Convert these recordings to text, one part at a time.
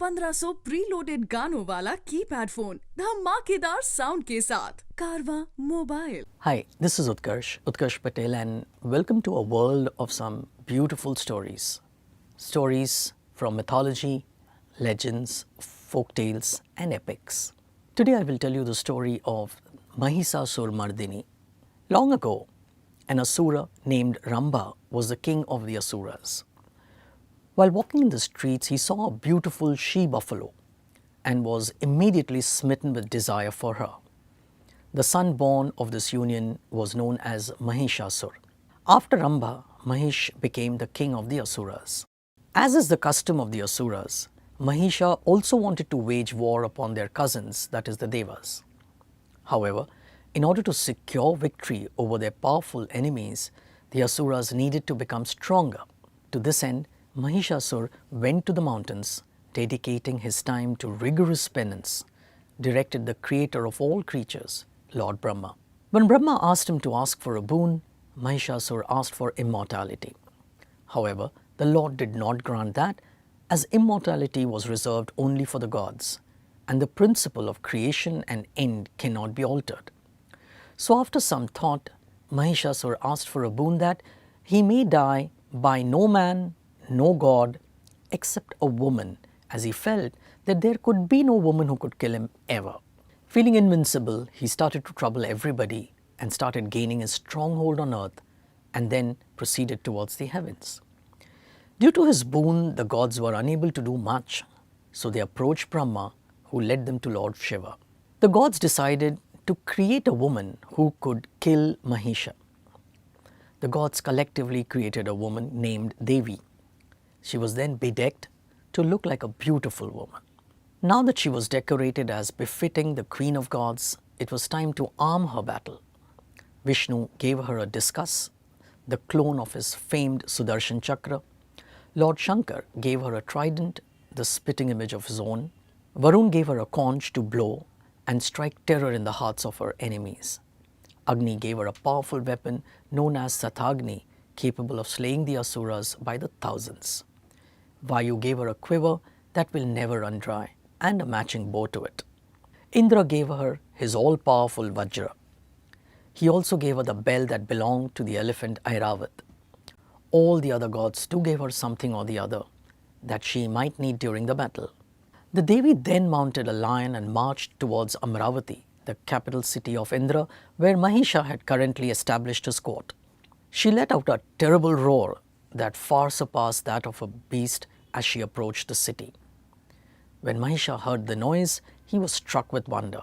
1500 preloaded गानों वाला keypad phone धमाकेदार साउंड के साथ कारवा mobile. Hi, this is Utkarsh Patel, and welcome to a world of some beautiful stories. Stories from mythology, legends, folk tales and epics. Today I will tell you the story of Mahishasur Mardini. Long ago, an Asura named Ramba was the king of the Asuras. While walking in the streets, he saw a beautiful she-buffalo and was immediately smitten with desire for her. The son born of this union was known as Mahishasur. After Ramba, Mahish became the king of the Asuras. As is the custom of the Asuras, Mahisha also wanted to wage war upon their cousins, that is the Devas. However, in order to secure victory over their powerful enemies, the Asuras needed to become stronger. To this end, Mahishasur went to the mountains, dedicating his time to rigorous penance, directed the creator of all creatures, Lord Brahma. When Brahma asked him to ask for a boon, Mahishasur asked for immortality. However, the Lord did not grant that, as immortality was reserved only for the gods, and the principle of creation and end cannot be altered. So after some thought, Mahishasur asked for a boon that he may die by no man, no god, except a woman, as he felt that there could be no woman who could kill him ever. Feeling invincible, he started to trouble everybody and started gaining a stronghold on earth, and then proceeded towards the heavens. Due to his boon, the gods were unable to do much, so they approached Brahma, who led them to Lord Shiva. The gods decided to create a woman who could kill Mahisha. The gods collectively created a woman named Devi. She was then bedecked to look like a beautiful woman. Now that she was decorated as befitting the queen of gods, it was time to arm her battle. Vishnu gave her a discus, the clone of his famed Sudarshan Chakra. Lord Shankar gave her a trident, the spitting image of his own. Varun gave her a conch to blow and strike terror in the hearts of her enemies. Agni gave her a powerful weapon known as Sathagni, capable of slaying the Asuras by the thousands. Vayu gave her a quiver that will never run dry and a matching bow to it. Indra gave her his all-powerful Vajra. He also gave her the bell that belonged to the elephant Airavat. All the other gods too gave her something or the other that she might need during the battle. The Devi then mounted a lion and marched towards Amravati, the capital city of Indra, where Mahisha had currently established his court. She let out a terrible roar that far surpassed that of a beast as she approached the city. When Mahisha heard the noise, he was struck with wonder.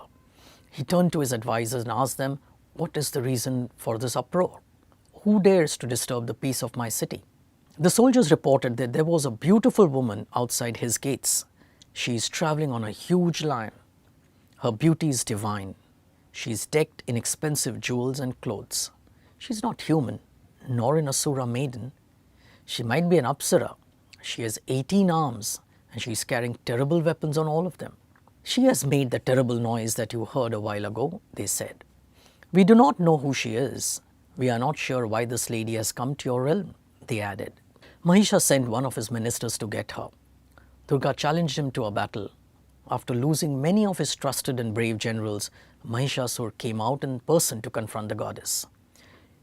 He turned to his advisors and asked them, "What is the reason for this uproar? Who dares to disturb the peace of my city?" The soldiers reported that there was a beautiful woman outside his gates. She is traveling on a huge lion. Her beauty is divine. She is decked in expensive jewels and clothes. She is not human, nor an Asura maiden. She might be an Apsara. She has 18 arms and she is carrying terrible weapons on all of them. She has made the terrible noise that you heard a while ago, they said. We do not know who she is. We are not sure why this lady has come to your realm, they added. Mahisha sent one of his ministers to get her. Durga challenged him to a battle. After losing many of his trusted and brave generals, Mahishasur came out in person to confront the goddess.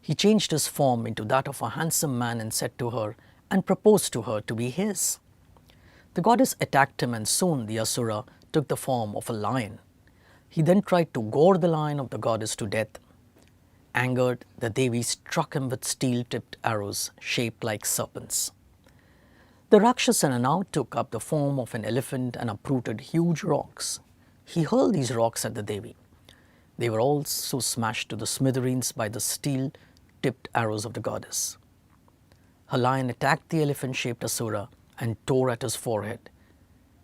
He changed his form into that of a handsome man and said to her and proposed to her to be his. The goddess attacked him and soon the Asura took the form of a lion. He then tried to gore the lion of the goddess to death. Angered, the Devi struck him with steel-tipped arrows shaped like serpents. The Rakshasana now took up the form of an elephant and uprooted huge rocks. He hurled these rocks at the Devi. They were also smashed to the smithereens by the steel-tipped arrows of the goddess. Her lion attacked the elephant-shaped Asura and tore at his forehead.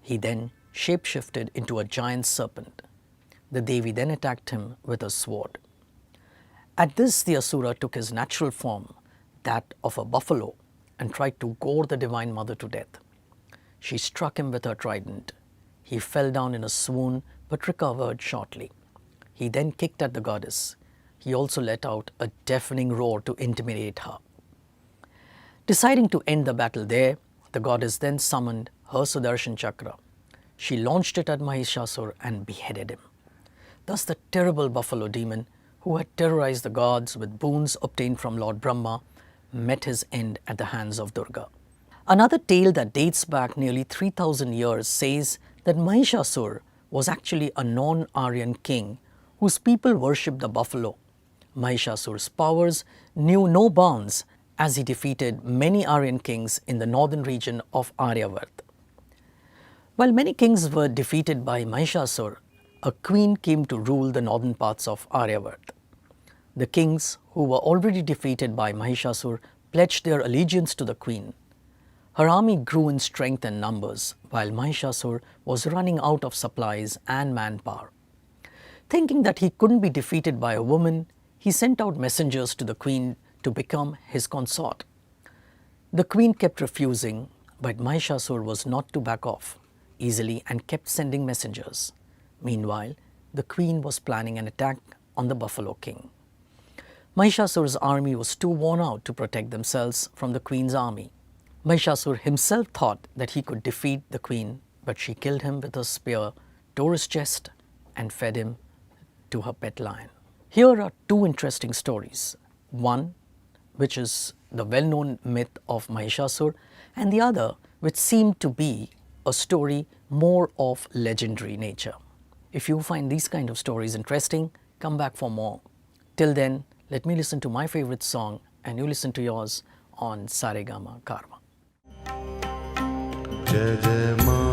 He then shape-shifted into a giant serpent. The Devi then attacked him with a sword. At this, the Asura took his natural form, that of a buffalo, and tried to gore the Divine Mother to death. She struck him with her trident. He fell down in a swoon but recovered shortly. He then kicked at the goddess. He also let out a deafening roar to intimidate her. Deciding to end the battle there, the goddess then summoned her Sudarshan Chakra. She launched it at Mahishasur and beheaded him. Thus the terrible buffalo demon, who had terrorized the gods with boons obtained from Lord Brahma, met his end at the hands of Durga. Another tale that dates back nearly 3000 years says that Mahishasur was actually a non-Aryan king whose people worshipped the buffalo. Mahishasur's powers knew no bounds as he defeated many Aryan kings in the northern region of Aryavart. While many kings were defeated by Mahishasur, a queen came to rule the northern parts of Aryavart. The kings, who were already defeated by Mahishasur, pledged their allegiance to the queen. Her army grew in strength and numbers, while Mahishasur was running out of supplies and manpower. Thinking that he couldn't be defeated by a woman, he sent out messengers to the queen to become his consort. The queen kept refusing, but Mahishasur was not to back off easily and kept sending messengers. Meanwhile, the queen was planning an attack on the Buffalo King. Mahishasur's army was too worn out to protect themselves from the queen's army. Mahishasur himself thought that he could defeat the queen, but she killed him with a spear, tore his chest, and fed him to her pet lion. Here are two interesting stories. One, which is the well-known myth of Mahishasur, and the other, which seemed to be a story more of legendary nature. If you find these kind of stories interesting, come back for more. Till then, let me listen to my favorite song and you listen to yours on Saregama Karma. जय जय माँ